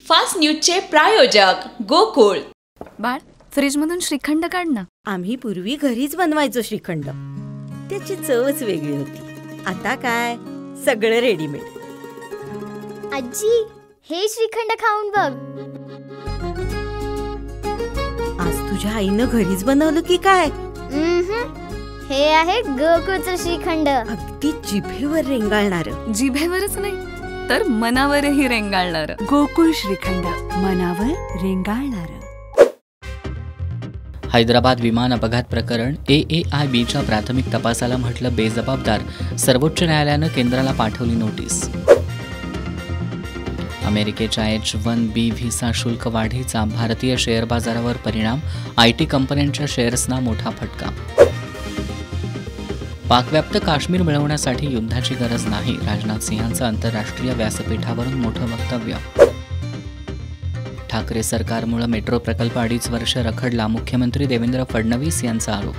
Fast न्यूजचे प्रायोजक गोकुळ. बाळ, फ्रीजमधून श्रीखंड काढ ना. आम्ही पूर्वी घरीच बनवायचो श्रीखंड. त्याची चवच वेगळी होती. आता काय सगळं रेडीमेड. आजी, हे श्रीखंड खाऊन बघ. आज तुझ्या आईनं घरीच बनवलं की काय? हे आहे गोकुळचं श्रीखंड. अगदी जिभेवर रेंगाळणार. जिभेवरच नाही तर मनावरही रेंगाळणार. गोकुळ श्रीखंड, मनावर रेंगाळणार. हैदराबाद विमान अपघात प्रकरण AAIBच्या प्राथमिक तपासाला म्हटलं बेजबाबदार. सर्वोच्च न्यायालयानं केंद्राला पाठवली नोटीस. अमेरिकेच्या H-1B व्हिसा शुल्क वाढीचा भारतीय शेअर बाजारावर परिणाम. IT कंपन्यांच्या शेअर्सना मोठा फटका. पाकव्याप्त काश्मीर मिळवण्यासाठी युद्धाची गरज नाही. राजनाथ सिंहांचं आंतरराष्ट्रीय व्यासपीठावरून मोठं वक्तव्य. ठाकरे सरकारमुळे मेट्रो प्रकल्प 2.5 वर्ष रखडला. मुख्यमंत्री देवेंद्र फडणवीस यांचा आरोप.